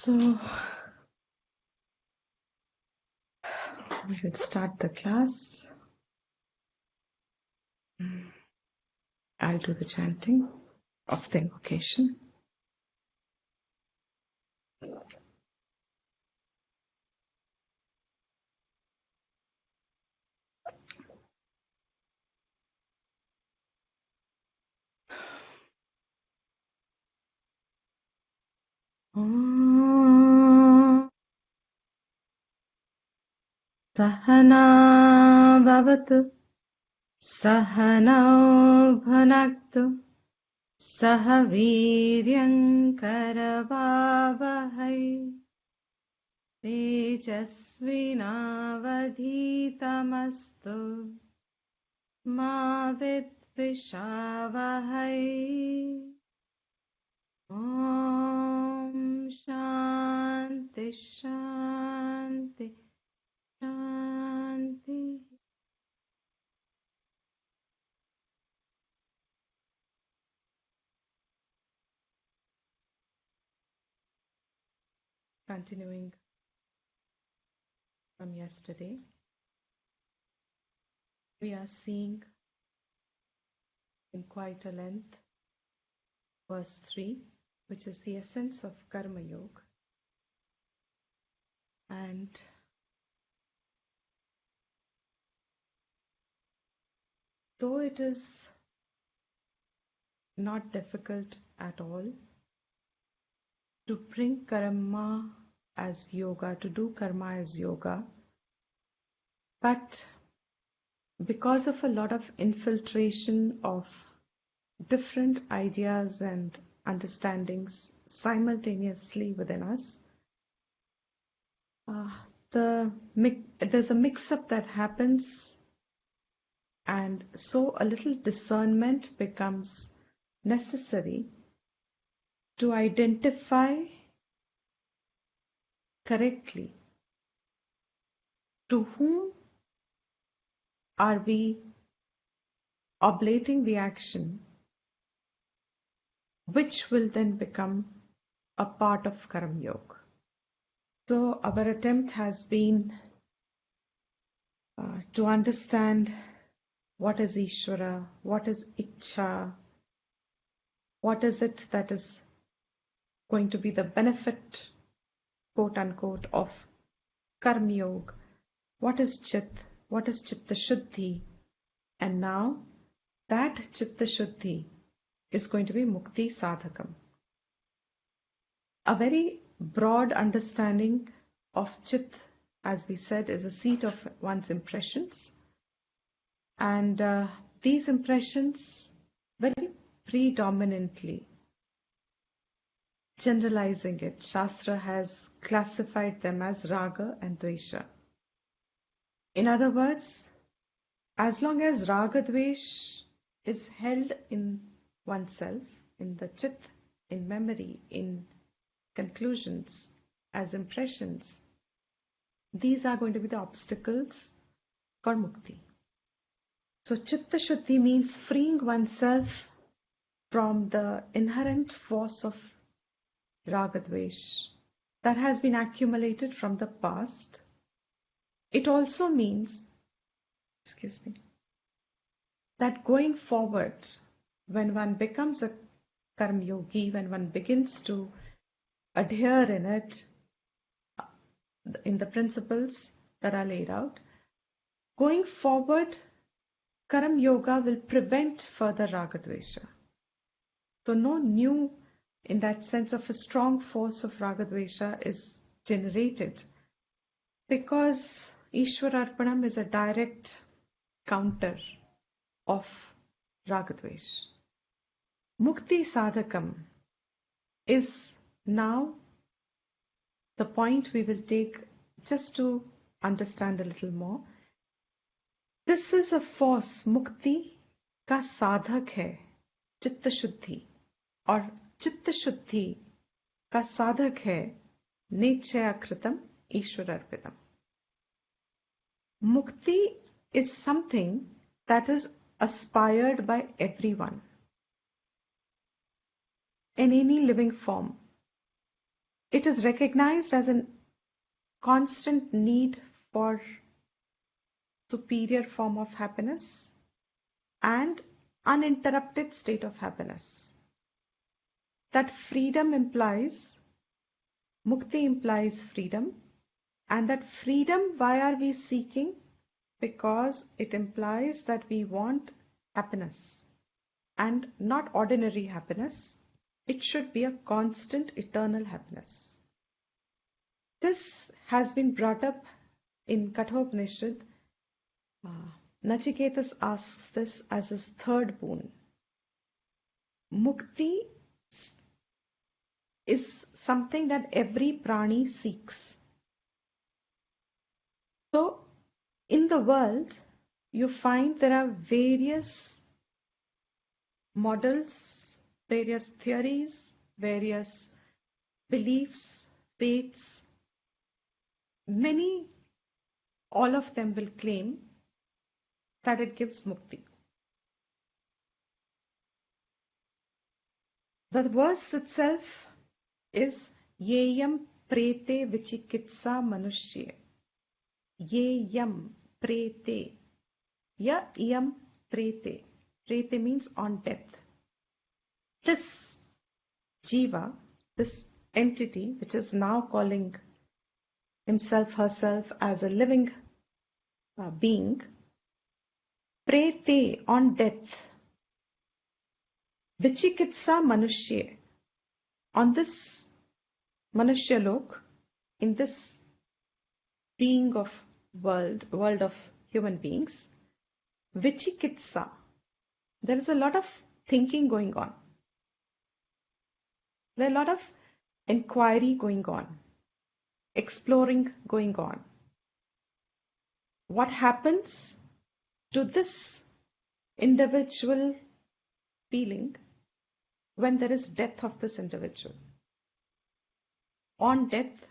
So we will start the class. I'll do the chanting of the invocation. Om Sahana Bhavatu Sahanau Bhanaktu Sahaviryam Karavavahai Tejasvinavadhitamastu Ma Vidvishavahai. Om Shanti Shanti Shanti. Continuing from yesterday, we are seeing in quite a length verse 3, which is the essence of Karma Yoga. And though it is not difficult at all to bring karma as yoga, to do karma as yoga, but because of a lot of infiltration of different ideas and understandings simultaneously within us, there's a mix-up that happens, and so a little discernment becomes necessary to identify correctly to whom are we oblating the action, which will then become a part of Karma Yoga. So our attempt has been to understand what is Ishvara, what is Ichcha, what is it that is going to be the benefit, quote unquote, of Karma Yoga, what is Chit, what is Chitta Shuddhi, and now that Chitta Shuddhi is going to be Mukti Sadhakam. A very broad understanding of Chit, as we said, is a seat of one's impressions. And these impressions very predominantly, generalizing it, Shastra has classified them as Raga and Dvesha. In other words, as long as Raga Dvesh is held in oneself, in the Chit, in memory, in conclusions, as impressions, these are going to be the obstacles for Mukti. So Chitta Shuddhi means freeing oneself from the inherent force of Raga Dvesh that has been accumulated from the past. It also means, that going forward, when one becomes a Karma Yogi, when one begins to adhere in it, in the principles that are laid out, going forward, Karma Yoga will prevent further Raga Dvesha. So no new, in that sense of a strong force of Raga Dvesha, is generated, because Ishwararpanam is a direct counter of Raga Dvesh. Mukti Sadhakam is now the point we will take just to understand a little more. This is a force, Mukti का साधक है चित्त शुद्धि, और चित्त शुद्धि का साधक है निश्चयाकृतम ईश्वर अर्पितम. Mukti is something that is aspired by everyone, in any living form. It is recognized as a constant need for superior form of happiness and uninterrupted state of happiness. That freedom implies, mukti implies freedom, and that freedom, why are we seeking? Because it implies that we want happiness, and not ordinary happiness. It should be a constant, eternal happiness. This has been brought up in Kathopanishad. Nachiketas asks this as his third boon. Mukti is something that every prani seeks. So, in the world, you find there are various models, various theories, various beliefs, faiths. Many, all of them will claim that it gives mukti. The verse itself is Yeyam prete vichikitsa manushye. Yeyam prete. Ya yam prete. Prete means on death. This jiva, this entity which is now calling himself, herself as a living being, prete, on death. Vichikitsa manushye. On this manushya lok, in this being of world of human beings, vichikitsa, there is a lot of thinking going on. There are a lot of inquiry going on, exploring going on. What happens to this individual feeling when there is death of this individual? On death,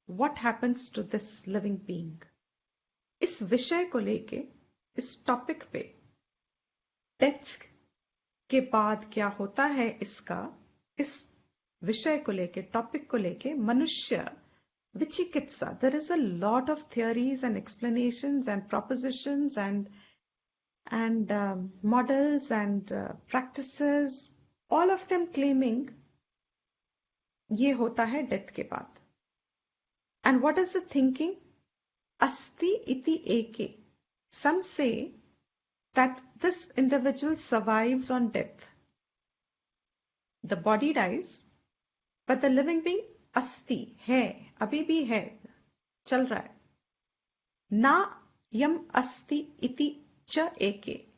what happens to this living being? इस विषय को लेके, इस topic पे, death के बाद क्या होता है इसका, इस विषय को लेके, टॉपिक को लेके, मनुष्य vichikitsa, there is a lot of theories and explanations and propositions and models and practices, all of them claiming ये होता है डेथ के बाद. And what is the thinking? Asti iti eke. Some say that this individual survives on death. The body dies, but the living being asti, hai, abhi bhi hai, chal raha hai. Na yam asti iti cha eke.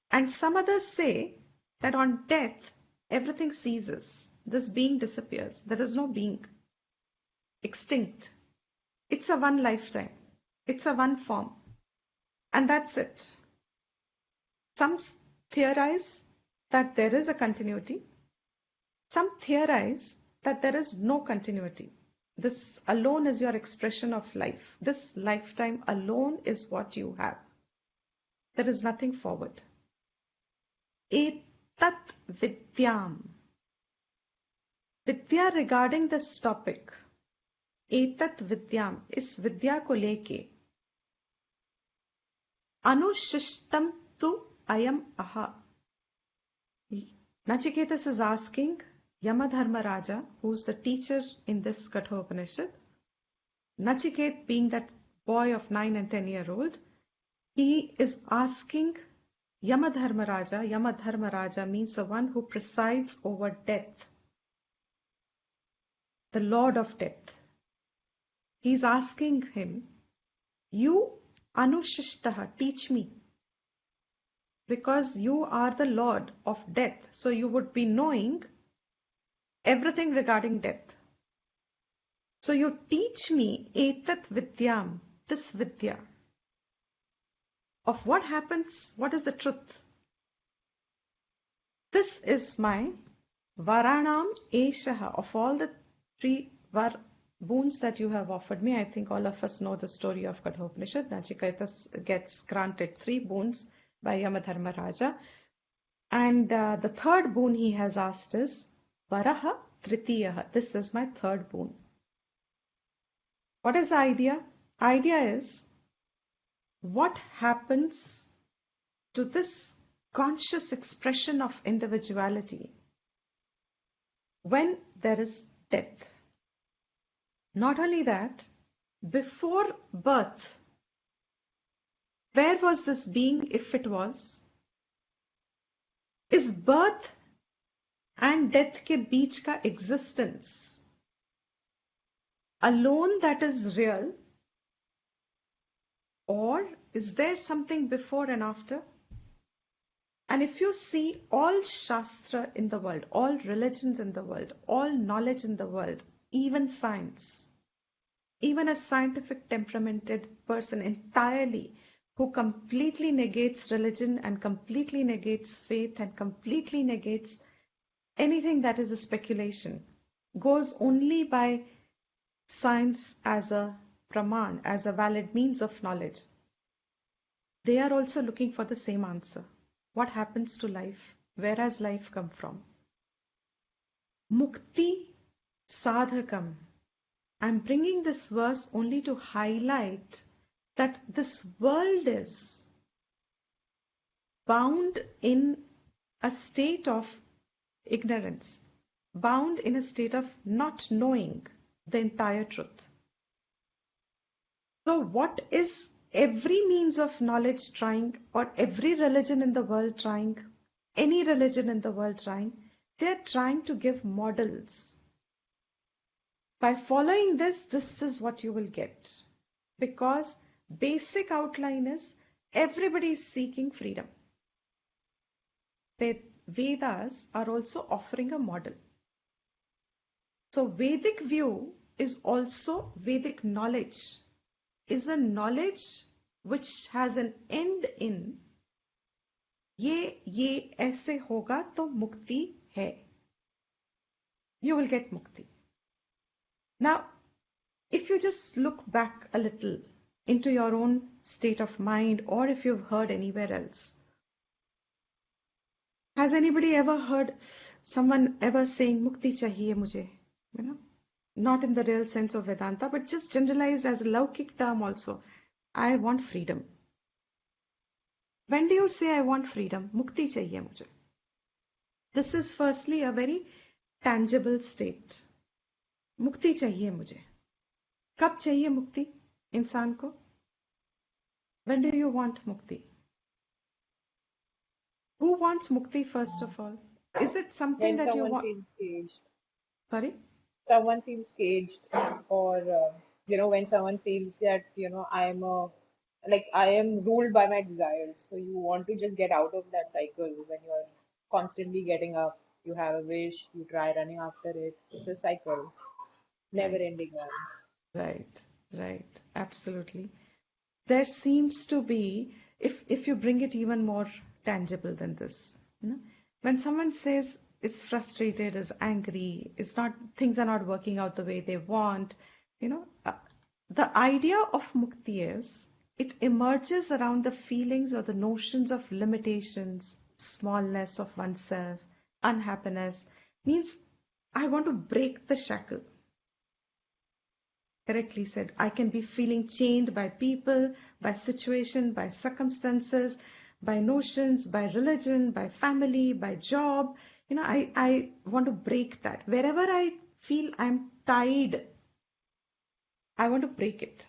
And some others say that on death, everything ceases. This being disappears. There is no being. Extinct. It's a one lifetime. It's a one form. And that's it. Some theorize that there is a continuity. Some theorize that there is no continuity. This alone is your expression of life. This lifetime alone is what you have. There is nothing forward. Etat vidyam. Vidya regarding this topic. Etat vidyam. Is vidya ko leke. Anushishtam tu ayam aha. Nachiketas is asking Yamadharma Raja, who is the teacher in this Kathopanishad. Nachiket, being that boy of 9 and 10-year-old, he is asking Yamadharma Raja. Yamadharma Raja means the one who presides over death, the Lord of death. He is asking him, you Anushishtaha, teach me. Because you are the Lord of death, so you would be knowing everything regarding death. So you teach me etat vidyam, this vidya, of what happens, what is the truth. This is my varanam eshaha, of all the 3 boons that you have offered me. I think all of us know the story of Kathopanishad. Nachiketas gets granted 3 boons by Yamadharma Raja. And the third boon he has asked is Varaha tritiyah. This is my third boon. What is the idea? Idea is what happens to this conscious expression of individuality when there is death. Not only that, before birth, where was this being if it was? Is birth and death के बीच का existence alone that is real, or is there something before and after? And if you see all Shastra in the world, all religions in the world, all knowledge in the world, even science, even a scientific temperamented person entirely who completely negates religion and completely negates faith and completely negates anything that is a speculation, goes only by science as a praman, as a valid means of knowledge. They are also looking for the same answer. What happens to life? Where has life come from? Mukti sadhakam. I'm bringing this verse only to highlight that this world is bound in a state of ignorance, bound in a state of not knowing the entire truth. So what is every means of knowledge trying, or every religion in the world trying, any religion in the world trying? They're trying to give models. By following this, this is what you will get. Because basic outline is everybody is seeking freedom. The Vedas are also offering a model. So Vedic view is also Vedic knowledge, is a knowledge which has an end in ये ऐसे होगा तो मुक्ति है. You will get mukti. Now, if you just look back a little into your own state of mind, or if you've heard anywhere else, has anybody ever heard someone ever saying mukti chahiye mujhe? You know, not in the real sense of Vedanta, but just generalized as a laukik term also. I want freedom. When do you say I want freedom? Mukti chahiye mujhe. This is firstly a very tangible state. मुक्ति चाहिए मुझे. कब चाहिए मुक्ति इंसान को? When do you want mukti? Who wants mukti first of all? Is it something that you want? When someone feels caged. Sorry? Someone feels caged, or when someone feels that I am ruled by my desires. So you want to just get out of that cycle when you are constantly getting up. You have a wish, you try running after it. It's a cycle, never ending one. Right. Absolutely. There seems to be, if you bring it even more tangible than this, when someone says is frustrated, is angry, things are not working out the way they want, the idea of mukti is it emerges around the feelings or the notions of limitations, smallness of oneself, unhappiness. Means I want to break the shackle. Correctly said. I can be feeling chained by people, by situation, by circumstances, by notions, by religion, by family, by job. I want to break that. Wherever I feel I'm tied, I want to break it.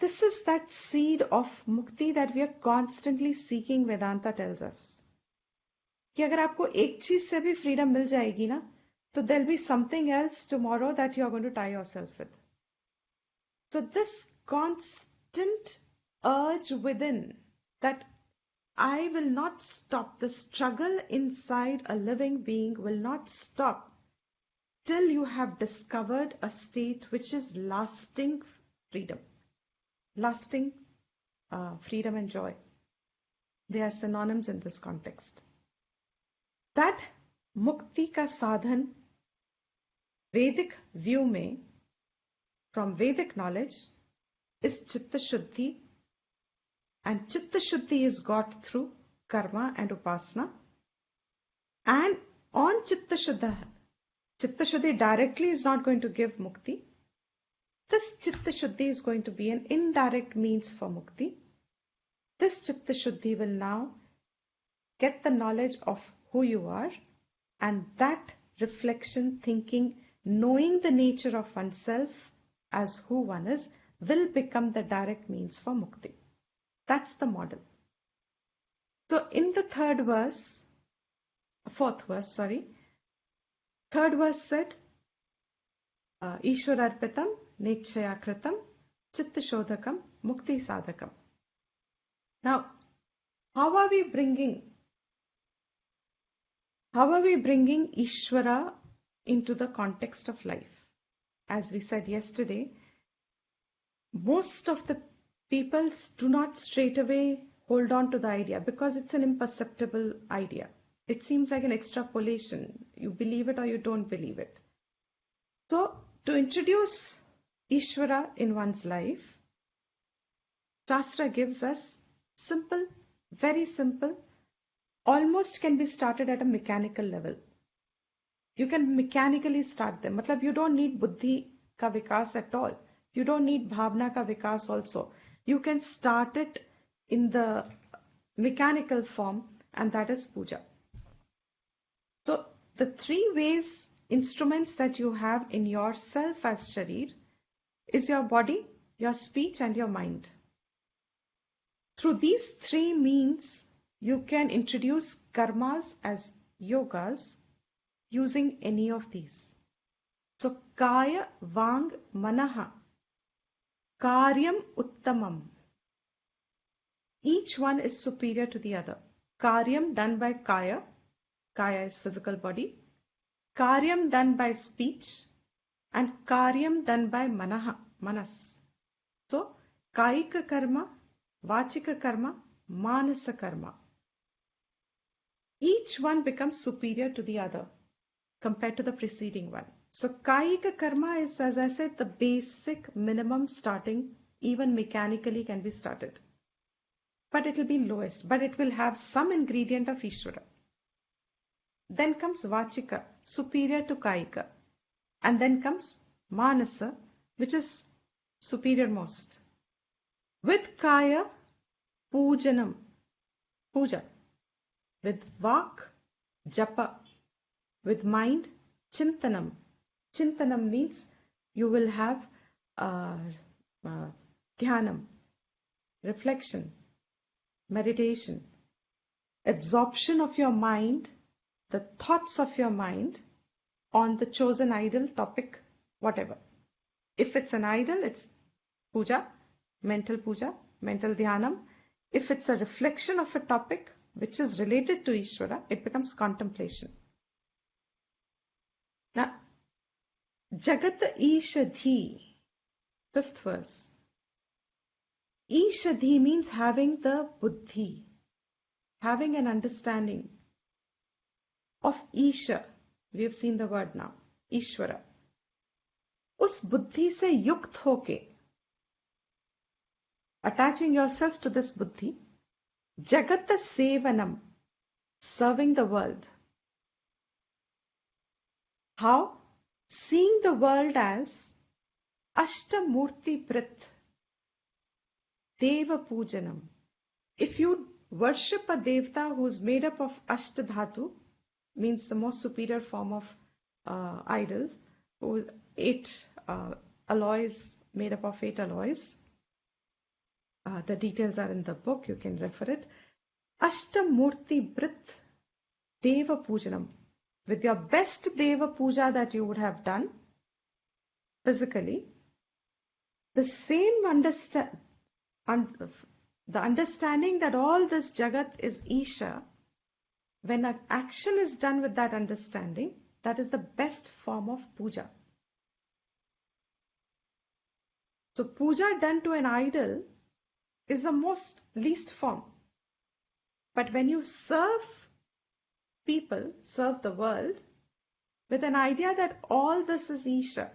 This is that seed of mukti that we are constantly seeking, Vedanta tells us. कि अगर आपको एक चीज से भी freedom मिल जाएगी ना, so there'll be something else tomorrow that you're going to tie yourself with. So this constant urge within that I will not stop, the struggle inside a living being will not stop till you have discovered a state which is lasting freedom. Lasting freedom and joy. They are synonyms in this context. That mukti ka sadhan Vedic view mein, from Vedic knowledge, is chitta shuddhi, and chitta shuddhi is got through karma and upasana. And on chitta Chitta Shuddhi directly is not going to give mukti. This Chitta Shuddhi is going to be an indirect means for mukti. This Chitta Shuddhi will now get the knowledge of who you are, and that reflection, thinking, knowing the nature of oneself as who one is, will become the direct means for mukti. That's the model. So in the fourth verse, third verse said, Ishwararpitam, Nechayakritam, Chitta Shodhakam, Mukti Sadhakam. Now, how are we bringing Ishvara into the context of life? As we said yesterday, most of the people do not straight away hold on to the idea because it's an imperceptible idea. It seems like an extrapolation. You believe it or you don't believe it. So, to introduce Ishvara in one's life, Shastra gives us simple, very simple, almost can be started at a mechanical level. You can mechanically start them. Matlab, you don't need buddhi ka vikas at all. You don't need bhavna ka vikas also. You can start it in the mechanical form, and that is puja. So the three instruments that you have in yourself as sharir is your body, your speech, and your mind. Through these three means, you can introduce karmas as yogas using any of these. So, kaya, vang, manaha, karyam, uttamam. Each one is superior to the other. Karyam done by kaya is physical body. Karyam done by speech, and karyam done by manaha, manas. So, kayika karma, vachika karma, manasa karma. Each one becomes superior to the other compared to the preceding one. So, kayika karma is, as I said, the basic minimum starting, even mechanically can be started. But it will be lowest, but it will have some ingredient of Ishvara. Then comes vachika, superior to kayika. And then comes manasa, which is superior most. With kaya, pujanam, puja. With vak, japa. With mind, chintanam. Chintanam means you will have dhyanam, reflection, meditation, absorption of your mind, the thoughts of your mind on the chosen idol, topic, whatever. If it's an idol, it's puja, mental dhyanam. If it's a reflection of a topic which is related to Ishvara, it becomes contemplation. Now, Jagat Ishadhi, fifth verse. Ishadhi means having the buddhi, having an understanding of Isha. We have seen the word now, Ishvara. Us buddhi se yukt hoke, attaching yourself to this buddhi, Jagat Sevanam, serving the world. How? Seeing the world as Ashtamurti Prit, Deva Pujanam. If you worship a devta who is made up of Ashtadhatu, means the most superior form of idol, who is 8 alloys, made up of 8 alloys. The details are in the book, you can refer it. Ashtamurti Brit Deva Pujanam. With your best Deva Puja that you would have done physically, the same the understanding that all this Jagat is Isha, when an action is done with that understanding, that is the best form of puja. So puja done to an idol is the most least form. But when you serve people, serve the world, with an idea that all this is Isha,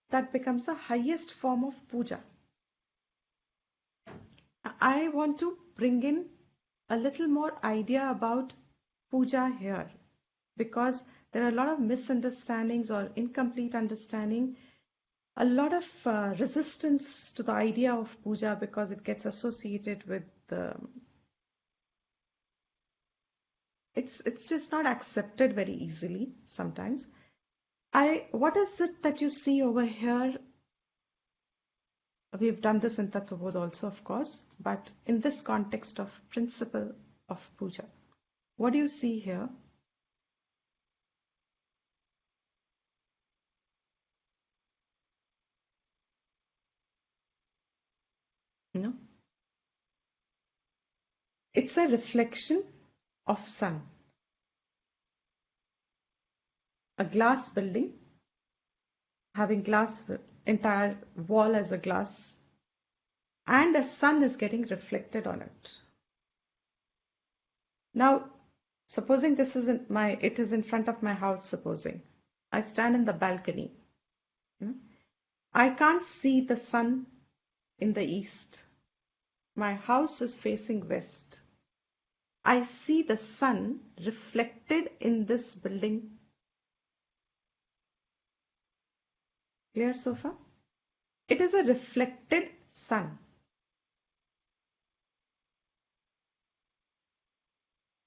that becomes the highest form of puja. I want to bring in a little more idea about puja here, because there are a lot of misunderstandings or incomplete understanding, a lot of resistance to the idea of puja because it gets associated with it's just not accepted very easily sometimes. What is it that you see over here? We've done this in Tattvabodh also, of course, but in this context of principle of puja, what do you see here? No? It's a reflection of sun. A glass building, having glass, entire wall as a glass, and a sun is getting reflected on it. Now, supposing it is in front of my house, supposing. I stand in the balcony. I can't see the sun in the east. My house is facing west. I see the sun reflected in this building. Clear so far? It is a reflected sun.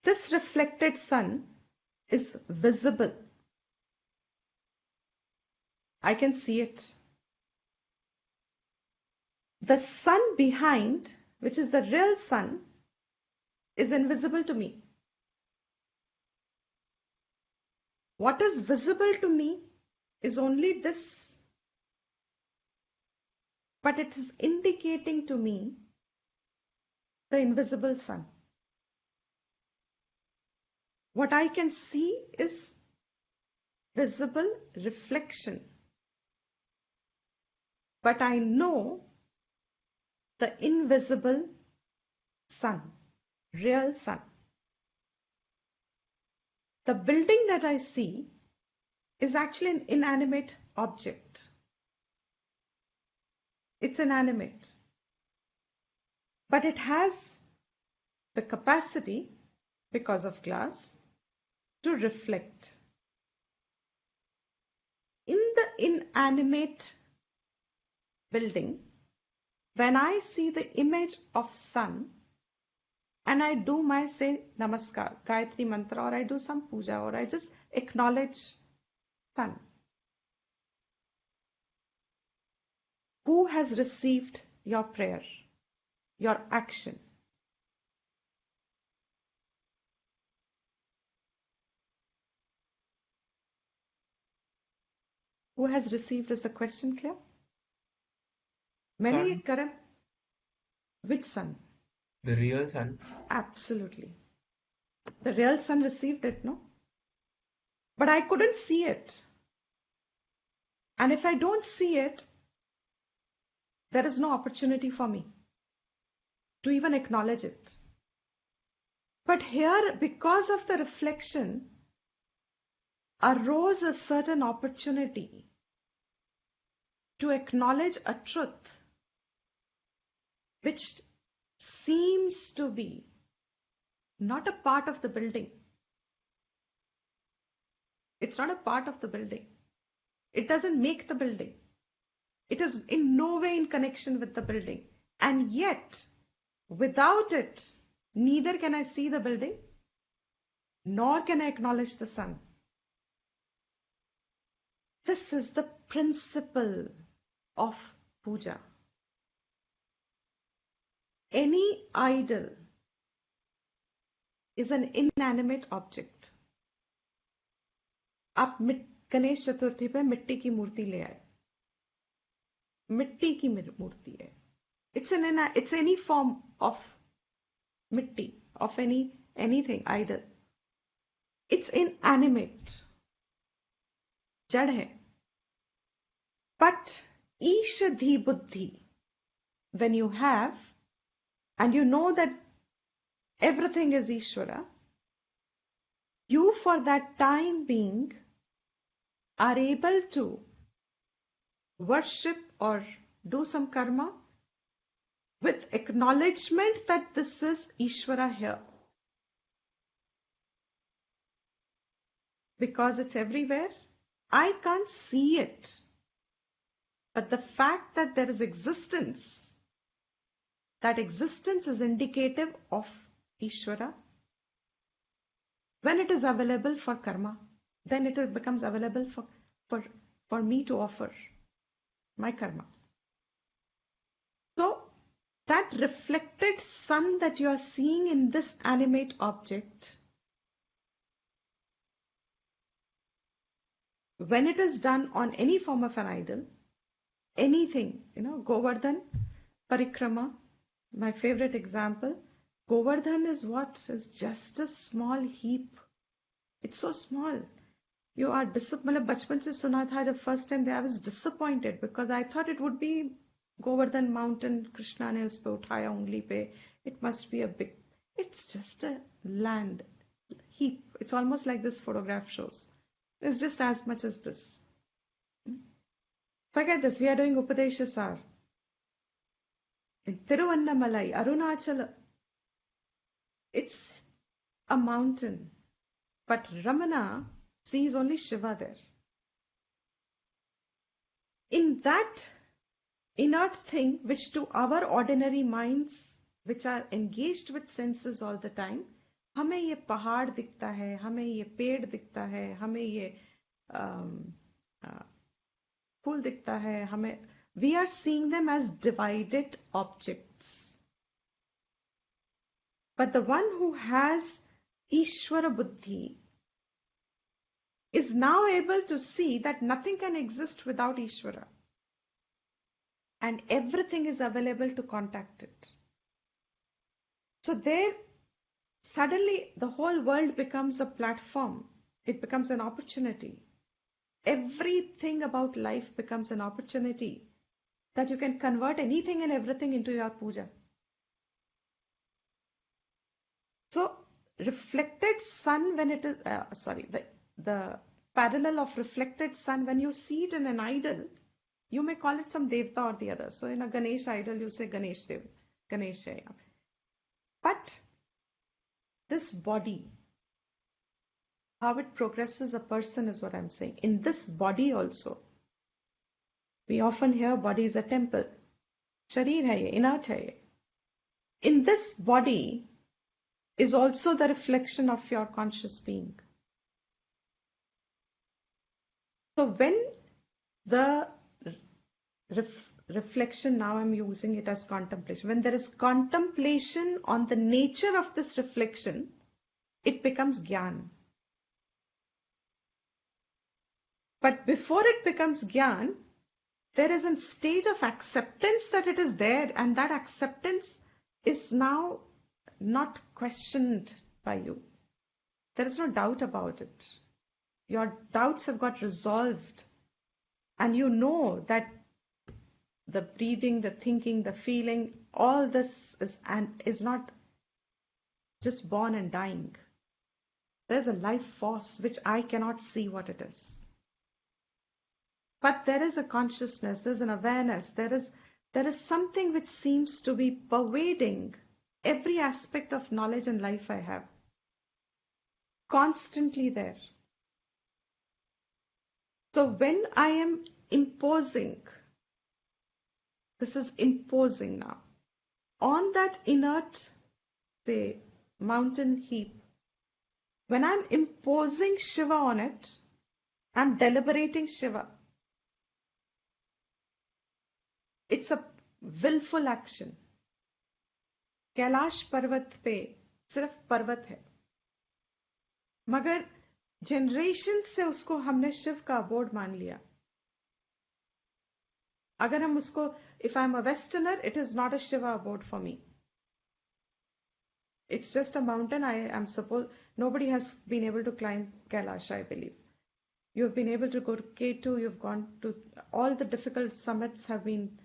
This reflected sun is visible. I can see it. The sun behind, which is the real sun, is invisible to me. What is visible to me is only this, but it is indicating to me the invisible sun. What I can see is visible reflection, but I know the invisible sun, real sun. The building that I see is actually an inanimate object. It's inanimate, but it has the capacity, because of glass, to reflect. In the inanimate building, when I see the image of sun and I do my, say, namaskar, Gayatri mantra, or I do some puja, or I just acknowledge sun, who has received your prayer, your action? Who has received? Is the question clear? Many Sun, Karan, which sun? the real sun. Absolutely. The real sun received it, no? But I couldn't see it. And if I don't see it, there is no opportunity for me to even acknowledge it. But here, because of the reflection, arose a certain opportunity to acknowledge a truth which seems to be not a part of the building. It's not a part of the building. It doesn't make the building. It is in no way in connection with the building. And yet, without it, neither can I see the building, nor can I acknowledge the sun. This is the principle of puja. Any idol is an inanimate object. आप गणेश चतुर्थी पे मिट्टी की मूर्ति ले आए, मिट्टी की मूर्ति है. It's any form of mitti, of anything, either. It's inanimate. जड़ है. But ishadhi buddhi, when you have, and you know that everything is Ishvara, you for that time being are able to worship or do some karma with acknowledgement that this is Ishvara here. because it's everywhere. I can't see it. But the fact that there is existence, that existence is indicative of Ishvara. When it is available for karma, then it becomes available for me to offer my karma. So that reflected sun that you are seeing in this animate object, when it is done on any form of an idol, anything, Govardhan, Parikrama, my favorite example, Govardhan is what? Is just a small heap. It's so small. You are disappointed. बचपन से सुना था जब first time I was disappointed because I thought it would be Govardhan mountain. Krishna ने उस पे उठाया उंगली पे. It must be a big. It's just a land heap. It's almost like this photograph shows. It's just as much as this. Forget this. We are doing Upadesa Sara. In Tiruvannamalai, Arunachala, it's a mountain. But Ramana sees only Shiva there. In that inert thing, which to our ordinary minds, which are engaged with senses all the time, हमें ये पहाड़ दिखता है, हमें ये पेड़ दिखता है, हमें ये फूल दिखता है, हमें we are seeing them as divided objects. But the one who has Ishvara Buddhi is now able to see that nothing can exist without Ishvara. And everything is available to contact it. So there, suddenly the whole world becomes a platform. It becomes an opportunity. Everything about life becomes an opportunity that you can convert anything and everything into your puja. So reflected sun, when it is, the parallel of reflected sun, when you see it in an idol, you may call it some devta or the other. So in a Ganesh idol, you say Ganesh Dev, Ganesh. But this body, how it progresses a person is what I'm saying. In this body also, we often hear body is a temple. Sharir hai ye, inert hai ye. In this body is also the reflection of your conscious being. So when the reflection, now I'm using it as contemplation. When there is contemplation on the nature of this reflection, it becomes Gyan. But before it becomes Gyan, there is a stage of acceptance that it is there, and that acceptance is now not questioned by you. There is no doubt about it. Your doubts have got resolved, and you know that the breathing, the thinking, the feeling, all this is not just born and dying. There's a life force which I cannot see what it is. But there is a consciousness, there's an awareness, there is something which seems to be pervading every aspect of knowledge and life I have. Constantly there. So when I am imposing, this is imposing now, on that inert, say, mountain heap, when I'm imposing Shiva on it, I'm deliberating Shiva. It's a willful action. Kailash पर्वत पे सिर्फ पर्वत है, मगर generation से उसको हमने शिव का अबोर्ड मान लिया. अगर हम उसको, if I'm a Westerner, it is not a Shiva abode for me. It's just a mountain. I am supposed, nobody has been able to climb Kailash, I believe. You've been able to go to K2, you've gone to, all the difficult summits have been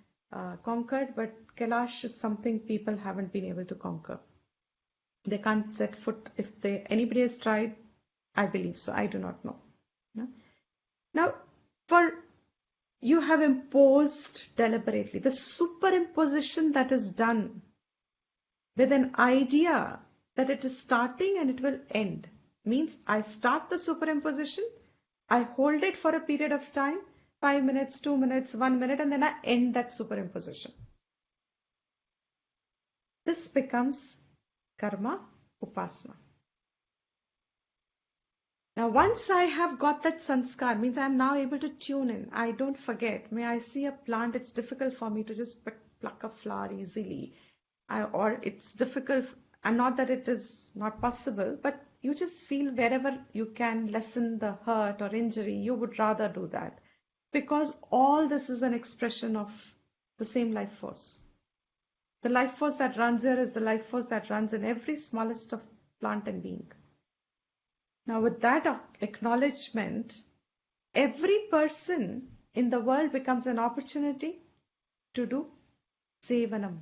conquered, but Kailash is something people haven't been able to conquer. They can't set foot. If anybody has tried, I believe so. I do not know. No? Now, you have imposed deliberately. The superimposition that is done with an idea that it is starting and it will end. means I start the superimposition, I hold it for a period of time, 5 minutes, 2 minutes, 1 minute, and then I end that superimposition. This becomes karma upasana. Now, once I have got that sanskar, means I am now able to tune in. I don't forget. May I see a plant, it's difficult for me to just pluck a flower easily. Or it's difficult, and not that it is not possible, but you just feel wherever you can lessen the hurt or injury, you would rather do that. Because all this is an expression of the same life force. The life force that runs here is the life force that runs in every smallest of plant and being. Now, with that acknowledgement, every person in the world becomes an opportunity to do sevanam.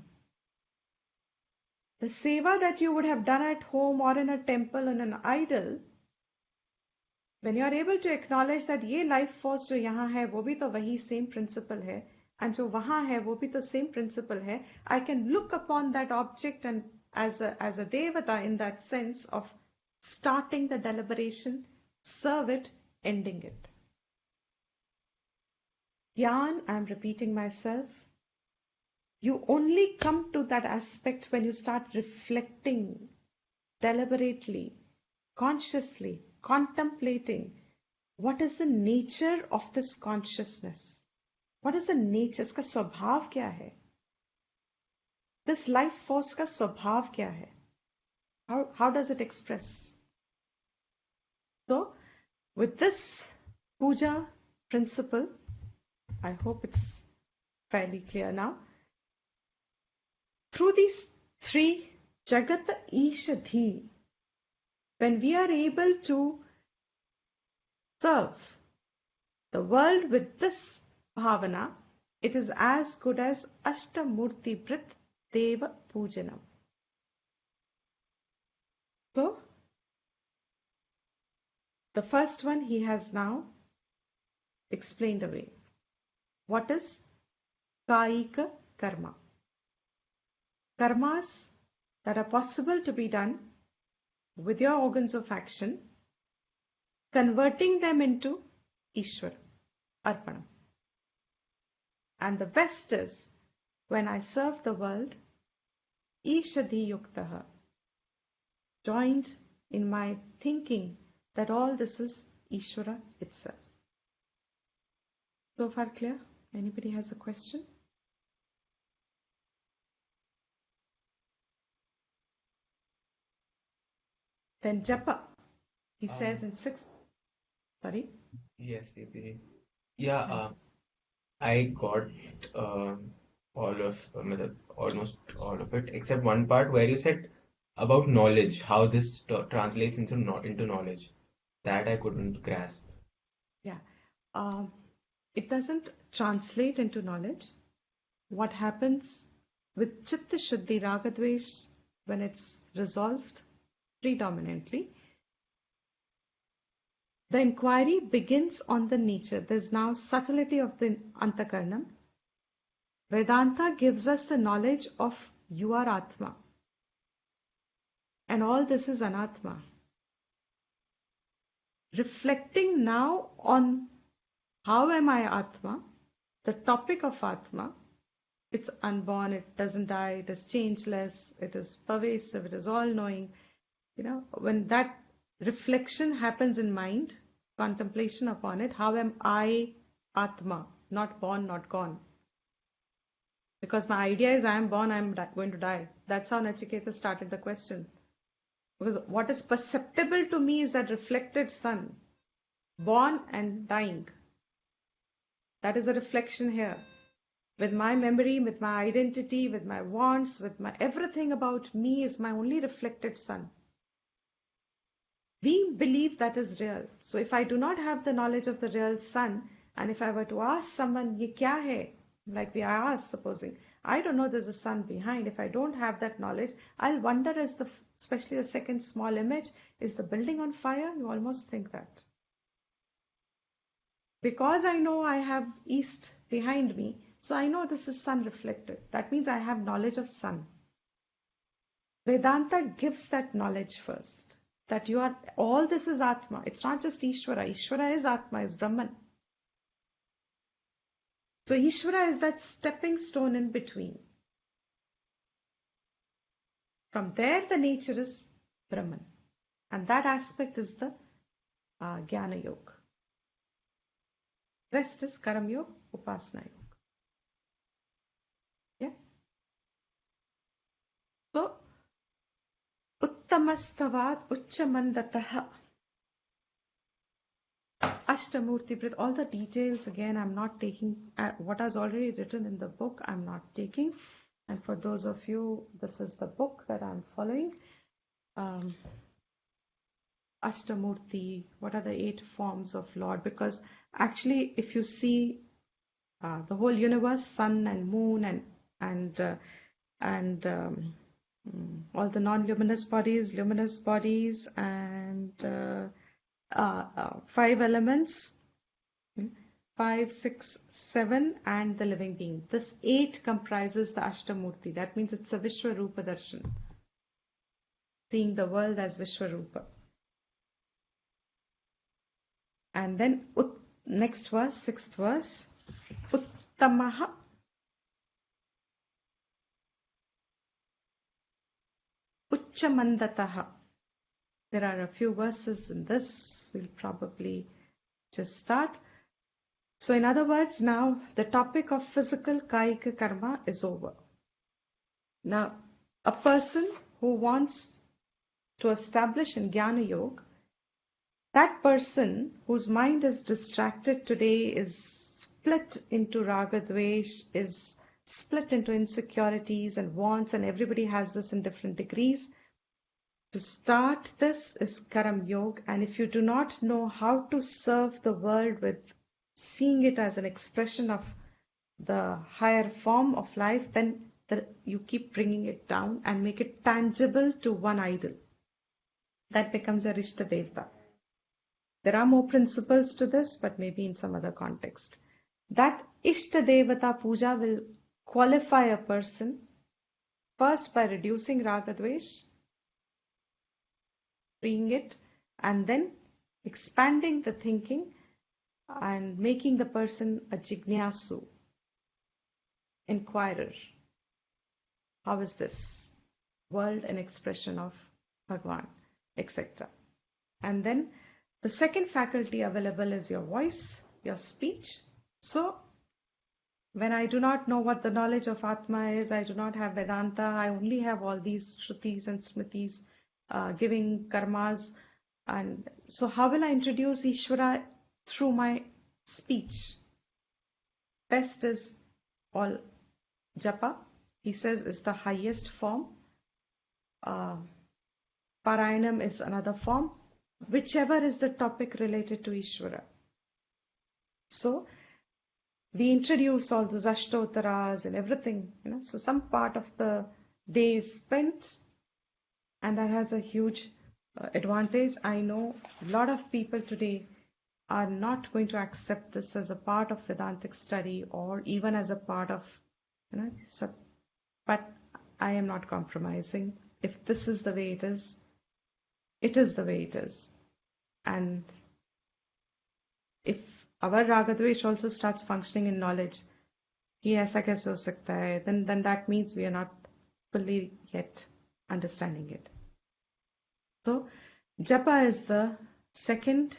The seva that you would have done at home or in a temple in an idol, when you are able to acknowledge that ये life force जो यहाँ है वो भी तो वही same principle है, and जो वहाँ है वो भी तो same principle है, I can look upon that object and as a devata in that sense of starting the deliberation, serve it, ending it. Jnana, I'm repeating myself, you only come to that aspect when you start reflecting deliberately, consciously, contemplating what is the nature of this consciousness. What is the nature? इसका स्वभाव क्या है? This life force का स्वभाव क्या है? How does it express? So, with this puja principle, I hope it's fairly clear now. Through these three Jagata Ishadhi, when we are able to serve the world with this bhavana, it is as good as Ashtamurti Brit Deva Pujanam. So, the first one he has now explained away. What is Kaika Karma? Karmas that are possible to be done with your organs of action, converting them into Ishvara, Arpanam. And the best is when I serve the world, Ishadhi Yuktaha, joined in my thinking that all this is Ishvara itself. So far clear? Anybody has a question? Then japa, he says in 6th. Sorry? Yes, APJ. Yeah, I got almost all of it, except one part where you said about knowledge, how this translates into knowledge. That I couldn't grasp. Yeah. It doesn't translate into knowledge. What happens with Chitta Shuddhi Ragadvesh when it's resolved predominantly, the inquiry begins on the nature. There's now subtlety of the Antakarnam. Vedanta gives us the knowledge of you are Atma. And all this is Anatma. Reflecting now on how am I Atma, the topic of Atma, it's unborn, it doesn't die, it is changeless, it is pervasive, it is all-knowing. When that reflection happens in mind, contemplation upon it, how am I Atma, not born, not gone? Because my idea is I am born, I am going to die. That's how Nachiketa started the question. Because what is perceptible to me is that reflected sun, born and dying. That is a reflection here. With my memory, with my identity, with my wants, with my everything about me is my only reflected sun. We believe that is real. So if I do not have the knowledge of the real sun, and if I were to ask someone, ye kya hai? Like we are asked, supposing, I don't know there's a sun behind. If I don't have that knowledge, I'll wonder especially the second small image, is the building on fire? You almost think that. Because I know I have east behind me, so I know this is sun reflected. That means I have knowledge of sun. Vedanta gives that knowledge first. that you are, all this is Atma. It's not just Ishvara. Ishvara is Atma, is Brahman. So Ishvara is that stepping stone in between. From there, the nature is Brahman. And that aspect is the Jnana Yoga. Rest is Karam Yoga, Upasana Yoga. Yeah. So, Uttamastavad Uchamandataha. Ashtamurti Prit, all the details again I'm not taking, what is already written in the book I'm not taking, and for those of you, this is the book that I'm following. Ashtamurti, what are the 8 forms of Lord? Because actually if you see the whole universe, sun and moon and all the non-luminous bodies, luminous bodies, and 5 elements, 5, 6, 7, and the living being. This 8 comprises the Ashtamurti. That means it's a Vishwarupa Darshan, seeing the world as Vishwarupa. And then next verse, 6th verse, Uttamaha Uchamandataha. There are a few verses in this. We'll probably just start. So in other words, now the topic of physical Kayika Karma is over. Now, a person who wants to establish in Jnana Yoga, that person whose mind is distracted today is split into Raga Dvesh, is split into insecurities and wants, and everybody has this in different degrees. To start this is Karam Yoga, and if you do not know how to serve the world with seeing it as an expression of the higher form of life, then you keep bringing it down and make it tangible to one idol. That becomes a Rishta Devta. There are more principles to this, but maybe in some other context. That Ishta Devata Puja will qualify a person first by reducing Raga Dvesh, freeing it, and then expanding the thinking and making the person a Jignasu, inquirer. How is this world an expression of Bhagwan, etc. And then the second faculty available is your voice, your speech. So when I do not know what the knowledge of Atma is, I do not have Vedanta, I only have all these Shrutis and Smritis giving karmas. And so how will I introduce Ishvara? Through my speech. Best is all japa, he says, is the highest form. Parayanam is another form. Whichever is the topic related to Ishvara. So we introduce all those Ashtotaras and everything, so some part of the day is spent, and that has a huge advantage. I know a lot of people today are not going to accept this as a part of Vedantic study or even as a part of, but I am not compromising. If this is the way it is the way it is. And if our Ragadvesh also starts functioning in knowledge, कि ऐसा कैसे हो सकता है, then that means we are not fully yet understanding it. So japa is the second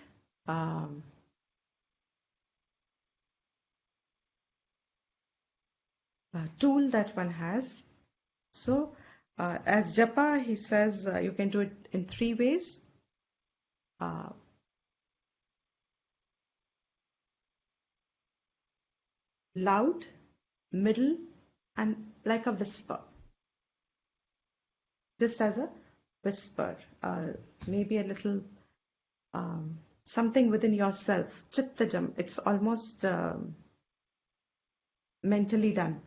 tool that one has. So as japa, he says you can do it in 3 ways. Loud, middle, and like a whisper. Just as a whisper, maybe a little something within yourself. Chittajam, it's almost mentally done.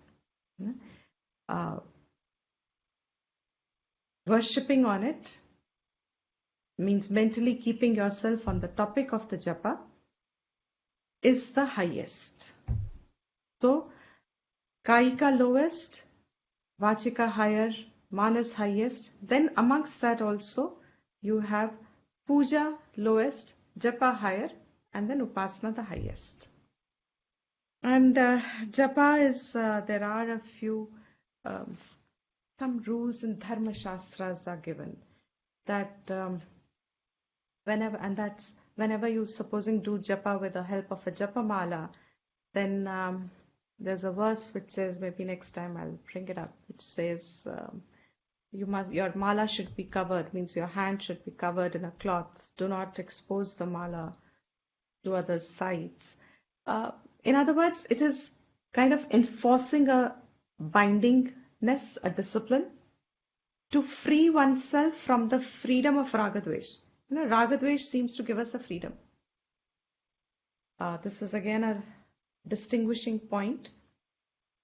Worshipping on it means mentally keeping yourself on the topic of the japa is the highest. So, Kayika lowest, Vachika higher, Manas highest. Then amongst that also, you have Puja lowest, japa higher, and then upasana the highest. And japa is, there are a few, um, some rules in Dharma Shastras are given that whenever you supposing do japa with the help of a japa mala, then there's a verse which says, maybe next time I'll bring it up, which says your mala should be covered, means your hand should be covered in a cloth. Do not expose the mala to other sides. In other words, it is kind of enforcing a bindingness, a discipline, to free oneself from the freedom of ragadvesh. Ragadvesh seems to give us a freedom. This is again a distinguishing point.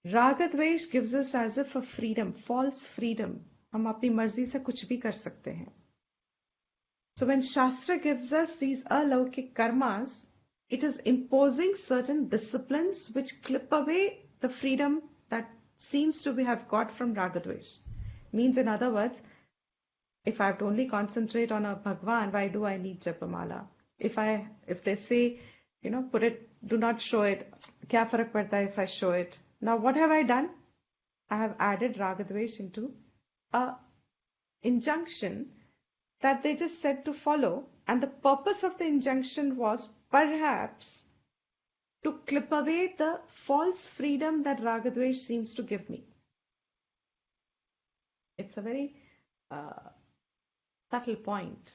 Ragadvesh gives us as if a freedom, false freedom. हम अपनी मर्जी से कुछ भी कर सकते हैं. So when Shastra gives us these alaukik karmas, it is imposing certain disciplines which clip away the freedom that seems to have got from ragadvesh. Means, in other words, if I have to only concentrate on a Bhagwan, why do I need Japamala? If they say, put it, do not show it, kya farak padta hai if I show it? Now what have I done? I have added ragadvesh into a injunction that they just said to follow, and the purpose of the injunction was perhaps to clip away the false freedom that ragadvesh seems to give me. It's a very subtle point.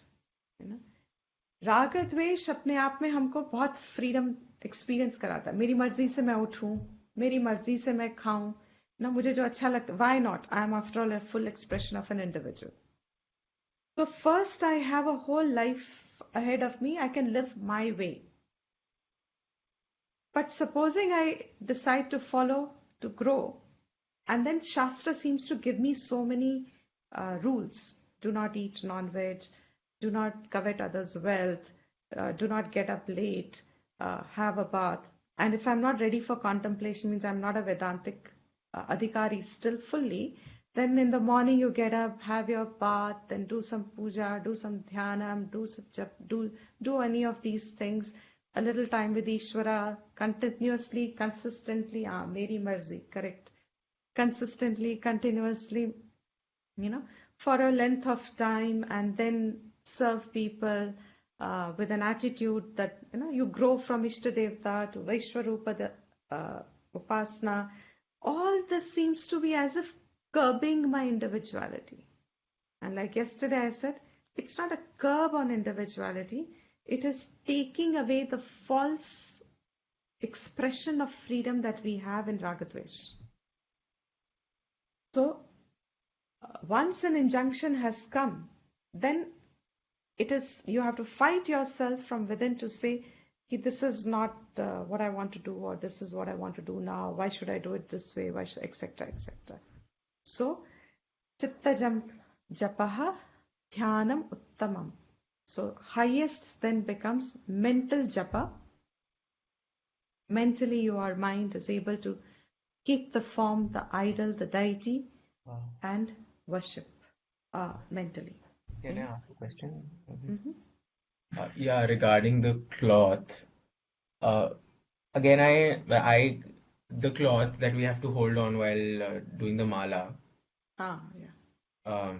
रागद्वेष अपने आप में हमको बहुत freedom experience कराता है. मेरी मर्जी से मैं उठूं, मेरी मर्जी से मैं खाऊं, मुझे जो अच्छा लगता है, why not? I am after all a full expression of an individual. So first I have a whole life ahead of me. I can live my way. But supposing I decide to follow, to grow, and then Shastra seems to give me so many rules. Do not eat non-veg, do not covet others' wealth, do not get up late, have a bath. And if I'm not ready for contemplation, means I'm not a Vedantic adhikari still fully, then in the morning you get up, have your bath, then do some puja, do some dhyanam, do any of these things, a little time with Ishvara, continuously, consistently, meri marzi, correct. Consistently, continuously, for a length of time, and then serve people with an attitude that, you grow from Ishtadevta to Vaishwarupa Upasana. All this seems to be as if curbing my individuality. And like yesterday I said, it's not a curb on individuality. It is taking away the false expression of freedom that we have in Ragadvesh. So, once an injunction has come, then you have to fight yourself from within to say, this is not what I want to do, or this is what I want to do now. Why should I do it this way? Why should, etc., etc. So, chitta japaha dhyanam uttamam. So, highest then becomes mental japa. Mentally, your mind is able to keep the form, the idol, the deity, and worship mentally. Can I ask a question? Mm-hmm. Yeah, regarding the cloth. Again, the cloth that we have to hold on while doing the mala. Yeah.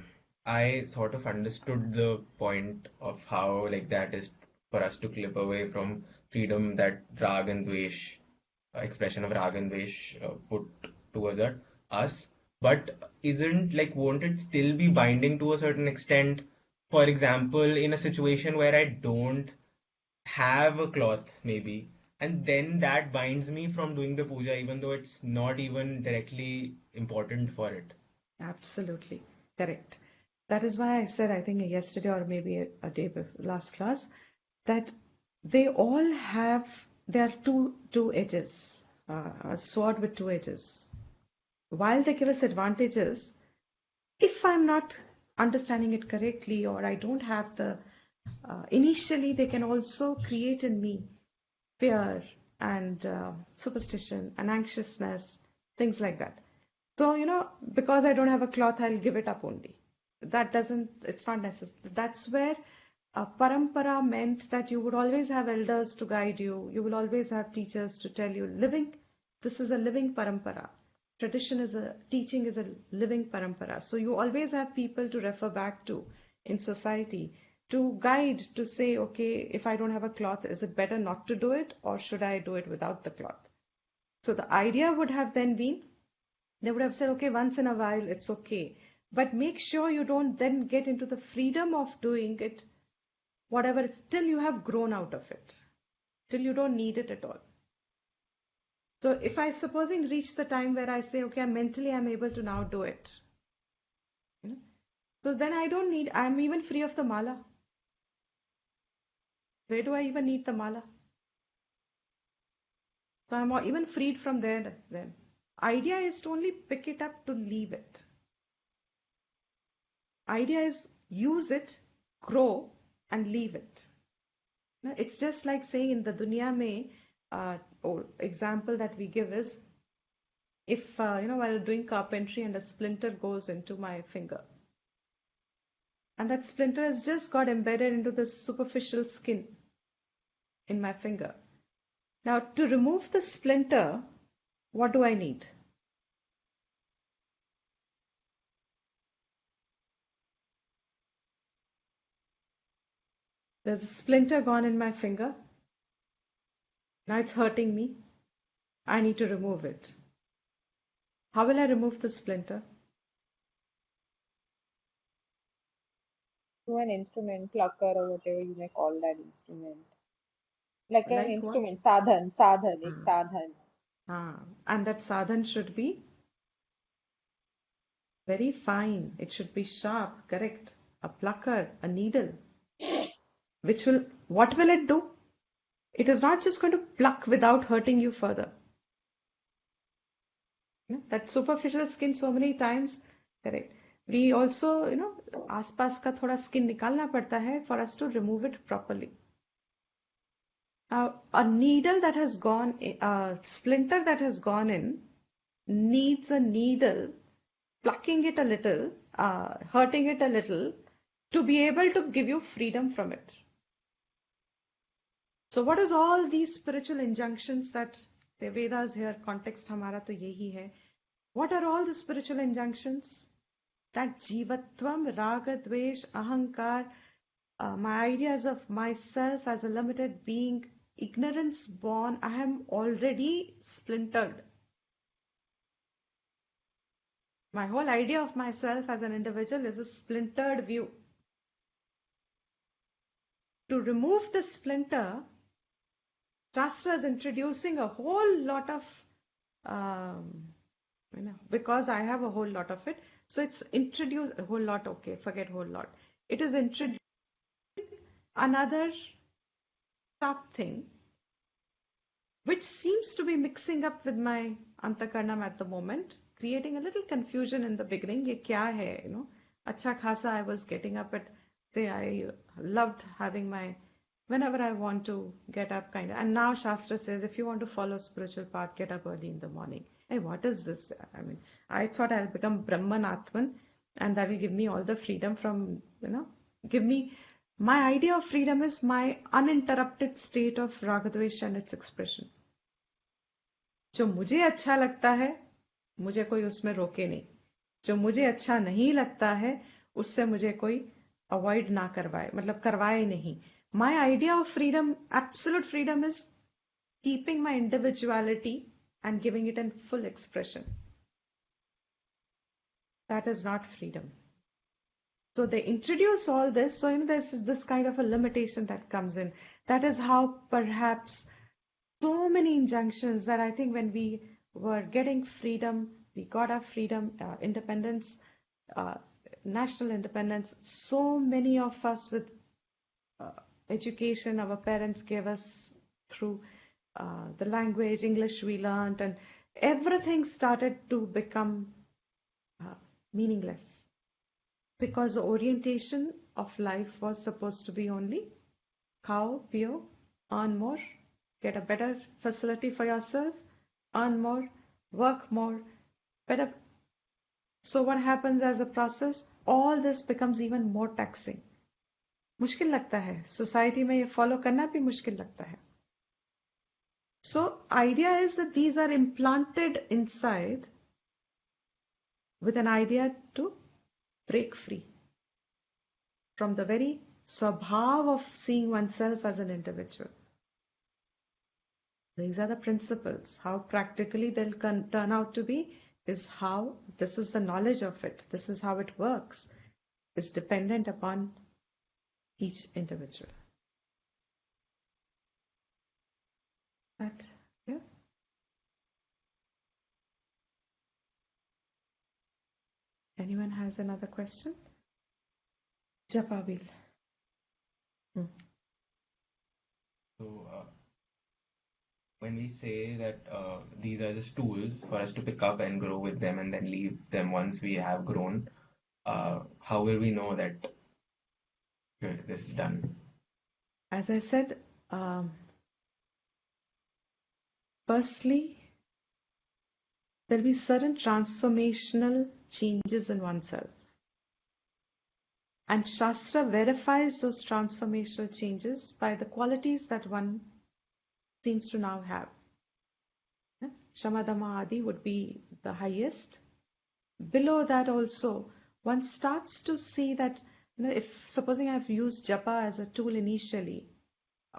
I sort of understood the point of how that is for us to clip away from freedom that rag and dvesh, expression of rag and dvesh put towards us. But won't it still be binding to a certain extent? For example, in a situation where I don't have a cloth, maybe, and then that binds me from doing the puja, even though it's not even directly important for it. Absolutely correct. That is why I said, I think yesterday or maybe a day before last class, that they all have, there are two edges, a sword with two edges. While they give us advantages, if I'm not understanding it correctly, or I don't have the, initially they can also create in me fear and superstition and anxiousness, things like that. So, because I don't have a cloth, I'll give it up only. It's not necessary. That's where parampara meant that you would always have elders to guide you. You will always have teachers to tell you. This is a living parampara. Teaching is a living parampara. So you always have people to refer back to in society to guide, to say, okay, if I don't have a cloth, is it better not to do it, or should I do it without the cloth? So the idea would have then been, they would have said, okay, once in a while, it's okay. But make sure you don't then get into the freedom of doing it, whatever it's, till you have grown out of it, till you don't need it at all. So if I supposing reach the time where I say, okay, mentally I'm able to now do it, you know, so then I'm even free of the mala. Where do I even need the mala? So I'm even freed from there then. Idea is to only pick it up, to leave it. Idea is use it, grow, and leave it. It's just like saying in the dunya mein, example that we give is, if while doing carpentry and a splinter goes into my finger, and that splinter has just got embedded into the superficial skin in my finger. Now, to remove the splinter, what do I need? There's a splinter gone in my finger. Now it's hurting me. I need to remove it. How will I remove the splinter? To an instrument, plucker or whatever you may call that instrument. Like an Like what? instrument, sadhan, एक Hmm. sadhan. And that sadhan should be very fine. It should be sharp, correct? A plucker, a needle. What will it do? It is not just going to pluck without hurting you further. That superficial skin so many times, correct. We also, आसपास का थोड़ा skin निकालना पड़ता है for us to remove it properly. Now, a needle that has gone, a splinter that has gone in, needs a needle, plucking it a little, hurting it a little, to be able to give you freedom from it. So what is all these spiritual injunctions that the Vedas here, context हमारा तो यही है. What are all the spiritual injunctions? That jivatvam, raga, dvesh, ahankar, my ideas of myself as a limited being, ignorance born, I am already splintered. My whole idea of myself as an individual is a splintered view. To remove this splinter, Shastra is introducing a whole lot of, because I have a whole lot of it, so it's introduced a whole lot, okay, forget whole lot. It is introduced another sharp thing, which seems to be mixing up with my Antakarnam at the moment, creating a little confusion in the beginning. Ye kya hai, Acha khasa, I was getting up at, say, I loved having whenever I want to get up kind of, and now Shastra says, if you want to follow spiritual path, get up early in the morning. Hey, what is this? I mean, I thought I'll become Brahman Atman, and that will give me all the freedom from, my idea of freedom is my uninterrupted state of Ragadvesh and its expression. जो मुझे अच्छा लगता है, मुझे कोई उसमें रोके नहीं. जो मुझे अच्छा नहीं लगता है, उससे मुझे कोई अवॉइड ना करवाए, मतलब करवाए नहीं. My idea of freedom, absolute freedom, is keeping my individuality and giving it in full expression. That is not freedom. So they introduce all this. So there's this kind of a limitation that comes in. That is how perhaps so many injunctions that I think when we were getting freedom, we got our freedom, independence, national independence, so many of us with education our parents gave us through the language, English we learned, and everything started to become meaningless. Because the orientation of life was supposed to be only khao, pio, earn more, get a better facility for yourself, earn more, work more, better. So what happens as a process? All this becomes even more taxing. मुश्किल लगता है, society में ये follow करना भी मुश्किल लगता है. So idea is that these are implanted inside with an idea to break free from the very swabhav of seeing oneself as an individual. These are the principles. How practically they'll turn out to be is how, this is the knowledge of it, this is how it works, is dependent upon each individual. That, yeah. Anyone has another question? Japa wheel. So, when we say that these are just tools for us to pick up and grow with them and then leave them once we have grown, how will we know that good, this is done? As I said, firstly, there'll be certain transformational changes in oneself. And Shastra verifies those transformational changes by the qualities that one seems to now have. Shamadama Adi would be the highest. Below that also, one starts to see that, if supposing I've used japa as a tool initially,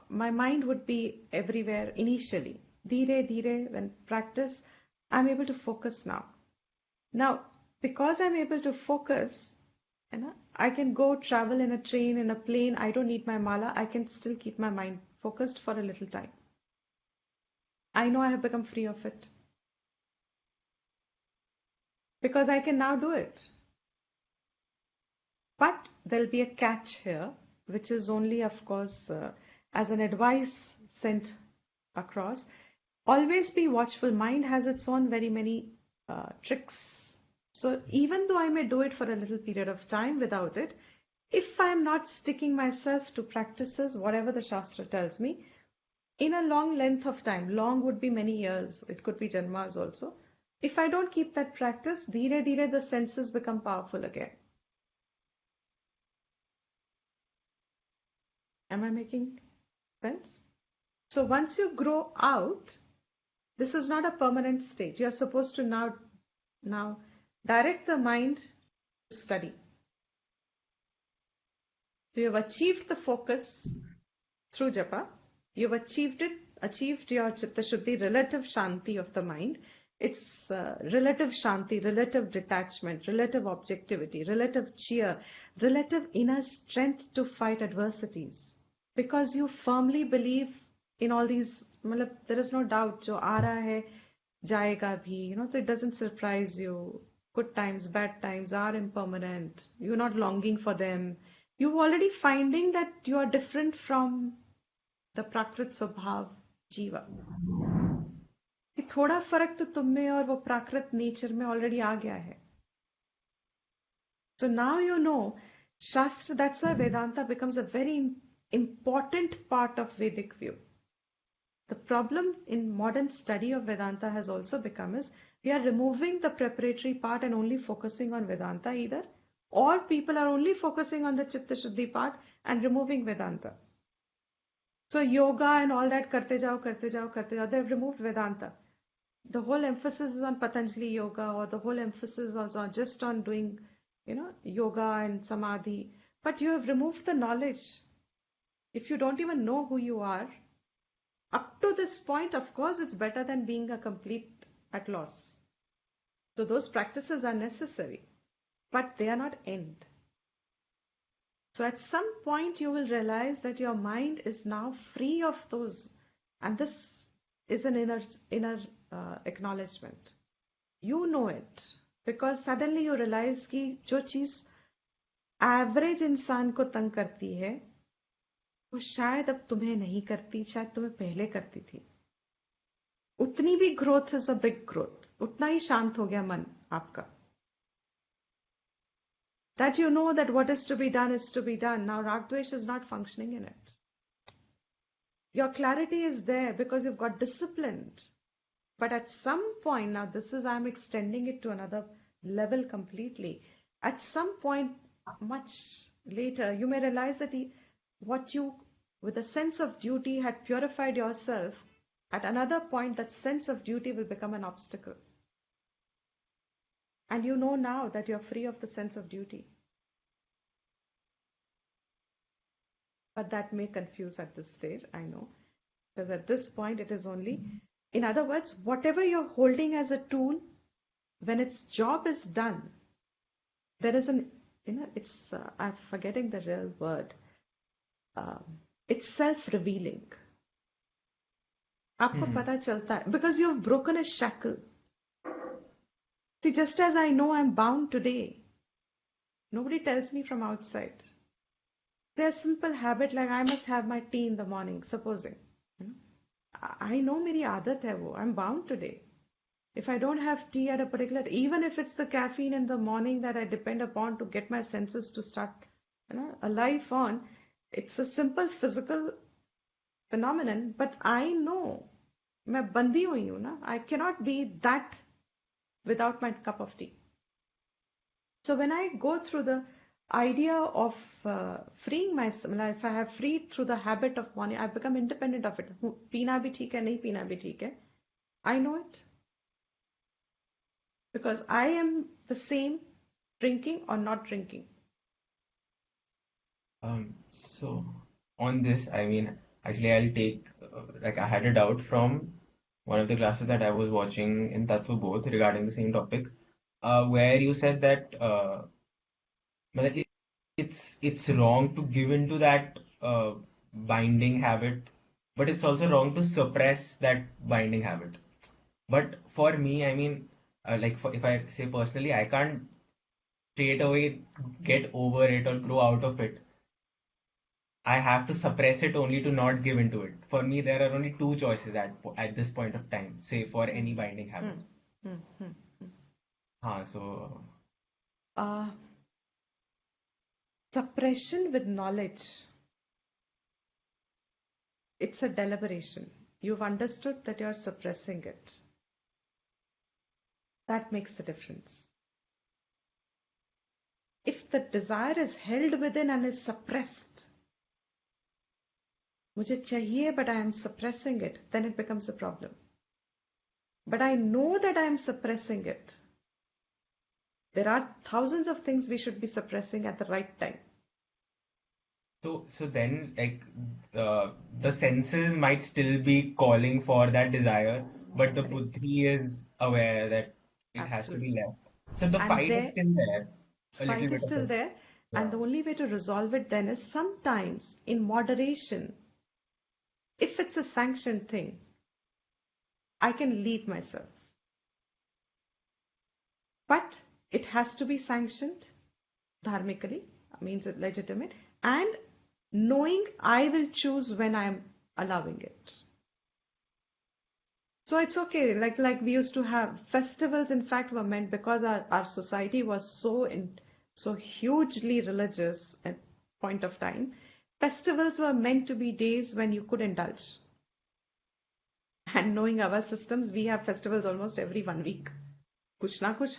my mind would be everywhere initially. Dhire, when practice, I'm able to focus now. Now, because I'm able to focus, I can go travel in a train, in a plane, I don't need my mala, I can still keep my mind focused for a little time. I know I have become free of it. Because I can now do it. But there'll be a catch here, which is only, of course, as an advice sent across. Always be watchful. Mind has its own very many tricks. So even though I may do it for a little period of time without it, if I'm not sticking myself to practices, whatever the Shastra tells me, in a long length of time, long would be many years, it could be janmas also. If I don't keep that practice, dhire the senses become powerful again. Am I making sense? So once you grow out, this is not a permanent state. You're supposed to now direct the mind to study. So you've achieved the focus through japa. You've achieved your chitta shuddhi, relative shanti of the mind. It's relative shanti, relative detachment, relative objectivity, relative cheer, relative inner strength to fight adversities. Because you firmly believe in all these, there is no doubt, jo aa raha hai, jayega bhi, so it doesn't surprise you. Good times, bad times are impermanent. You're not longing for them. You're already finding that you are different from the prakrit स्वभाव जीवा. कि थोड़ा फर्क तो तुम में और वो प्राकृत नेचर में ऑलरेडी आ गया है. So now you know, Shastra, that's why Vedanta becomes a very important part of Vedic view. The problem in modern study of Vedanta has also become is we are removing the preparatory part and only focusing on Vedanta either, or people are only focusing on the Chitta Shuddhi part and removing Vedanta. So yoga and all that karte jao, they've removed Vedanta. The whole emphasis is on Patanjali yoga, or the whole emphasis is on just on doing, yoga and samadhi. But you have removed the knowledge. If you don't even know who you are, up to this point, of course, it's better than being a complete at loss. So those practices are necessary, but they are not end. So at some point you will realize that your mind is now free of those, and this is an inner acknowledgement. You know it because suddenly you realize कि जो चीज average इंसान को तंग करती है वो शायद अब तुम्हें नहीं करती, शायद तुम्हें पहले करती थी. उतनी भी growth is a big growth, उतना ही शांत हो गया मन आपका. That you know that what is to be done is to be done. Now Ragdvesh is not functioning in it. Your clarity is there because you've got disciplined. But at some point, now this is, I'm extending it to another level completely. At some point, much later, you may realize that what you, with a sense of duty, had purified yourself, at another point, that sense of duty will become an obstacle. And you know now that you're free of the sense of duty. But that may confuse at this stage, I know. Because at this point, it is only, in other words, whatever you're holding as a tool, when its job is done, there is an, it's, I'm forgetting the real word. It's self-revealing. आपको पता चलता है, because you've broken a shackle. See, just as I know I'm bound today, nobody tells me from outside. There's a simple habit like I must have my tea in the morning, supposing. I know मेरी आदत है वो. I'm bound today. If I don't have tea at a particular, even if it's the caffeine in the morning that I depend upon to get my senses to start, a life on, it's a simple physical phenomenon. But I know, मैं बंधी हुई हूँ ना. I cannot be that without my cup of tea. So when I go through the idea of freeing myself, if I have freed through the habit of morning, I've become independent of it. पीना भी ठीक है, नहीं पीना भी ठीक है. I know it. Because I am the same drinking or not drinking. So on this, I mean, actually, I'll take like I had a doubt from one of the classes that I was watching in Tattva Both regarding the same topic, where you said that मतलब it's wrong to give into that binding habit, but it's also wrong to suppress that binding habit. But for me, I mean, if I say personally, I can't straight away get over it or grow out of it. I have to suppress it only to not give into it. For me, there are only two choices at this point of time, say for any binding habit. So suppression with knowledge. It's a deliberation. You've understood that you're suppressing it. That makes the difference. If the desire is held within and is suppressed, मुझे चाहिए but I am suppressing it, then it becomes a problem. But I know that I am suppressing it. There are thousands of things we should be suppressing at the right time. So then, like, the senses might still be calling for that desire, but the buddhi is aware that it has to be left. So the fight is still there. Fight is still there. And the only way to resolve it then is sometimes in moderation. If it's a sanctioned thing, I can leave myself. But it has to be sanctioned dharmically, means it legitimate, and knowing I will choose when I am allowing it. So it's okay. Like we used to have festivals, in fact, were meant because our society was so hugely religious at point of time. Festivals were meant to be days when you could indulge. And knowing our systems, we have festivals almost every 1 week. कुछ ना कुछ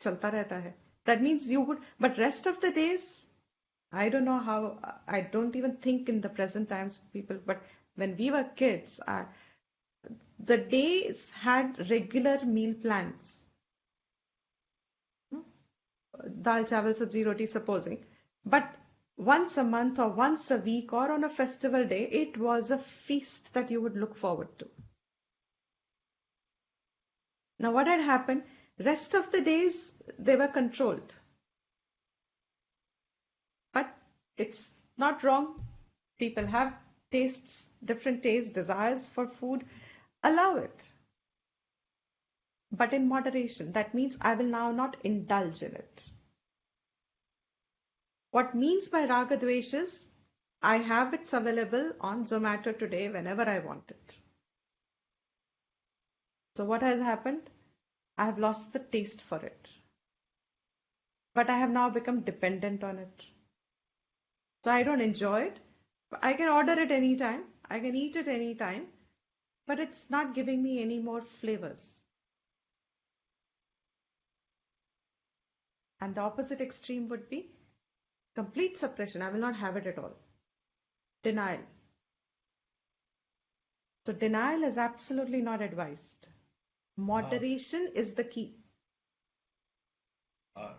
चलता रहता है. That means you would, but rest of the days, I don't know how, I don't even think in the present times people, but when we were kids, the days had regular meal plans. Dal, chawal, sabzi, roti, supposing. But once a month or once a week or on a festival day, it was a feast that you would look forward to. Now what had happened? Rest of the days, they were controlled. But it's not wrong. People have tastes, different tastes, desires for food. Allow it. But in moderation. That means I will now not indulge in it. What means by raga dveshas, I have it available on Zomato today whenever I want it. So what has happened? I have lost the taste for it. But I have now become dependent on it. So I don't enjoy it. I can order it anytime. I can eat it anytime. But it's not giving me any more flavors. And the opposite extreme would be complete suppression. I will not have it at all. Denial. So denial is absolutely not advised. Moderation is the key. Uh,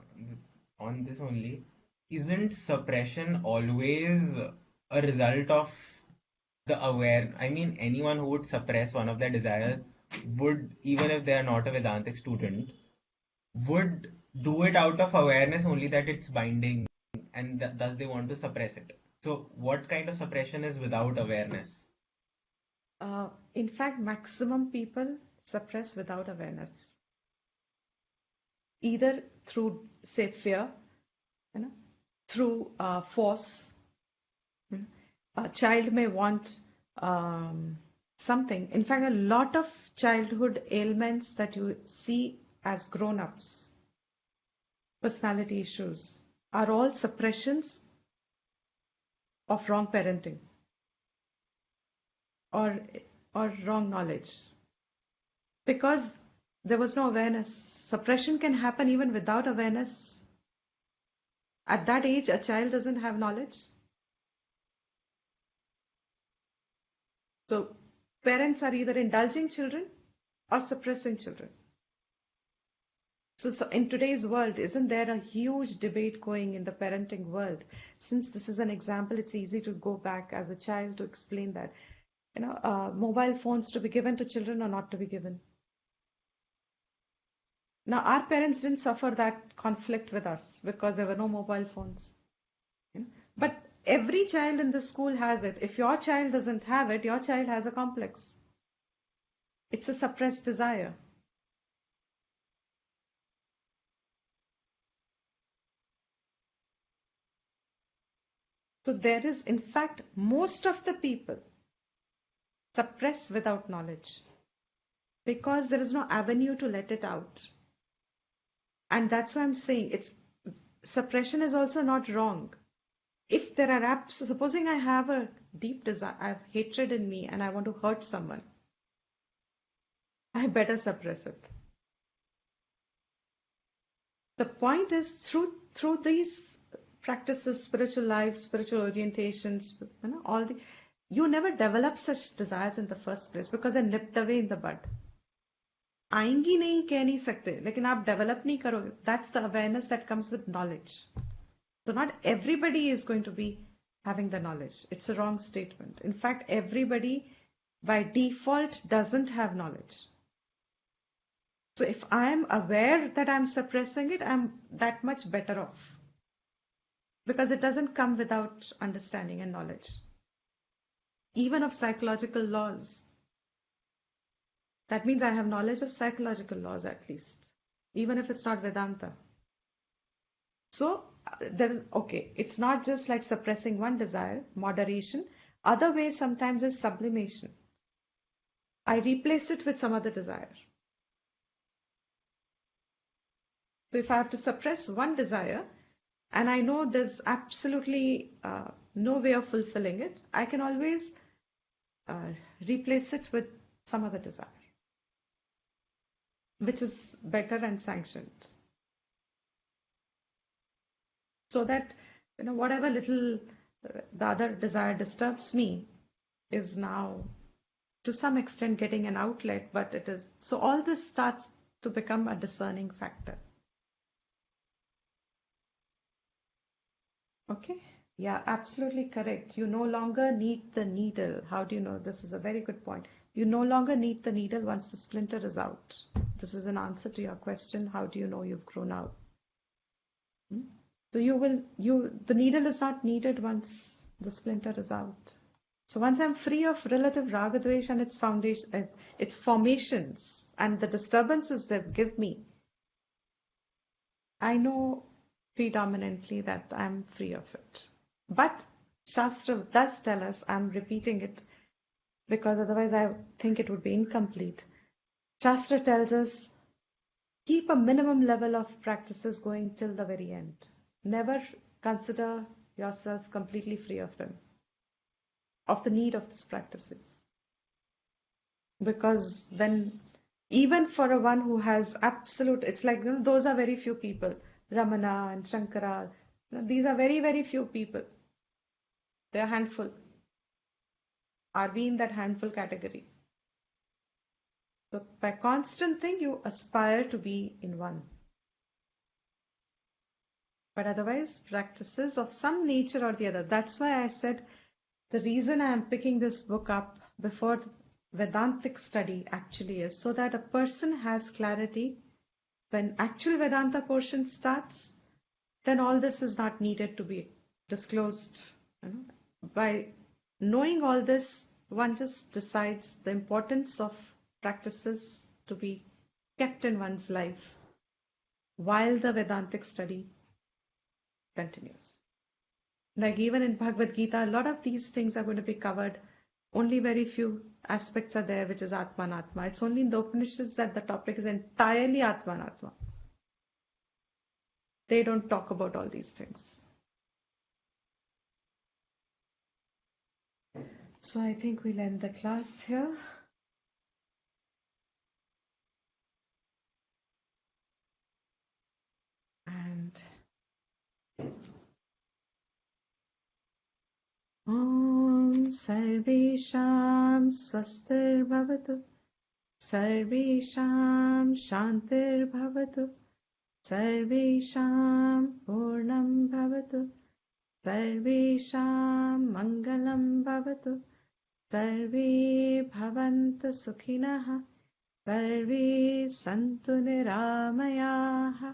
on this only, isn't suppression always a result of the aware? I mean, anyone who would suppress one of their desires would, even if they are not a Vedantic student, would do it out of awareness only that it's binding, and thus they want to suppress it. So, what kind of suppression is without awareness? In fact, maximum people suppress without awareness, either through, say, fear, through force. A child may want something. In fact, a lot of childhood ailments that you see as grown-ups, personality issues, are all suppressions of wrong parenting or wrong knowledge, because there was no awareness. Suppression can happen even without awareness. At that age, a child doesn't have knowledge. So parents are either indulging children or suppressing children. So in today's world, isn't there a huge debate going in the parenting world? Since this is an example, it's easy to go back as a child to explain that. Mobile phones to be given to children or not to be given. Now, our parents didn't suffer that conflict with us because there were no mobile phones. But every child in the school has it. If your child doesn't have it, your child has a complex. It's a suppressed desire. So there is, in fact, most of the people suppress without knowledge because there is no avenue to let it out. And that's why I'm saying suppression is also not wrong. If there are supposing I have a deep desire, I have hatred in me and I want to hurt someone, I better suppress it. The point is through these practices, spiritual life, spiritual orientations, you never develop such desires in the first place because they're nipped away in the bud. आएंगी नहीं कह नहीं सकते, लेकिन आप develop नहीं करोगे. That's the awareness that comes with knowledge. So not everybody is going to be having the knowledge. It's a wrong statement. In fact, everybody by default doesn't have knowledge. So if I am aware that I'm suppressing it, I'm that much better off. Because it doesn't come without understanding and knowledge. Even of psychological laws. That means I have knowledge of psychological laws at least, even if it's not Vedanta. So it's not just like suppressing one desire, moderation. Other way sometimes is sublimation. I replace it with some other desire. So if I have to suppress one desire, and I know there's absolutely no way of fulfilling it, I can always replace it with some other desire, which is better and sanctioned. So that, whatever little the other desire disturbs me is now to some extent getting an outlet, but it is, so all this starts to become a discerning factor. Okay. Yeah, absolutely correct. You no longer need the needle. How do you know? This is a very good point. You no longer need the needle once the splinter is out. This is an answer to your question. How do you know you've grown out? So the needle is not needed once the splinter is out. So once I'm free of relative ragadvesh and its foundation, its formations and the disturbances they give me, I know predominantly that I'm free of it. But Shastra does tell us, I'm repeating it because otherwise I think it would be incomplete. Shastra tells us, keep a minimum level of practices going till the very end. Never consider yourself completely free of them, of the need of these practices. Because then, even for a one who has absolute, it's like, those are very few people. Ramana and Shankara, these are very, very few people. They're a handful. are we in that handful category? So by constant thing, you aspire to be in one. But otherwise, practices of some nature or the other. That's why I said the reason I am picking this book up before Vedantic study actually is so that a person has clarity. When actual Vedanta portion starts, then all this is not needed to be disclosed. By knowing all this, one just decides the importance of practices to be kept in one's life while the Vedantic study continues. Like even in Bhagavad Gita, a lot of these things are going to be covered. Only very few aspects are there, which is Atma and Atma. It's only in the Upanishads that the topic is entirely Atma and Atma. They don't talk about all these things. So I think we'll end the class here. And Om Sarvesham Swastir Bhavatu Sarvesham Shantir Bhavatu Sarvesham Purnam Bhavatu Sarvesham Mangalam Bhavatu Sarve Bhavantu Sukhinah Sarve Santu Niramayaha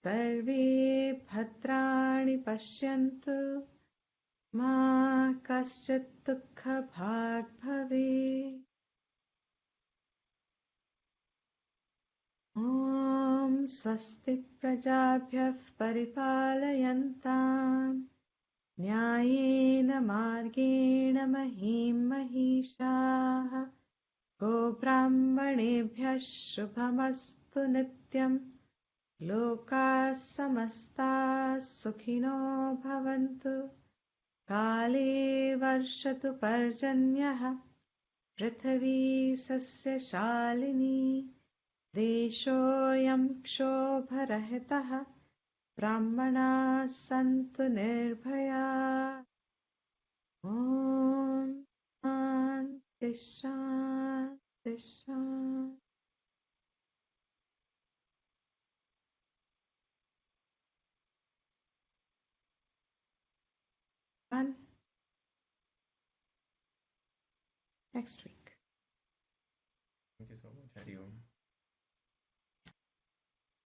Sarve Bhadrani Pashyantu Ma Kaschit Dukha Bhag Bhave. Om Swasti Prajabhyah Paripalayantam Nyayena Margena Mahim Mahishaha Go Brahmanebhyah Shubhamastu Nityam Loka Samasta Sukhino Bhavantu Kale Varshatu Parjanyah Prithvi Sasya Shalini Deshoyam Kshobarahitah Brahmana Santu Nirbhaya Om Shanti Shanti Shanti. And next week. Thank you so much, Hari Om.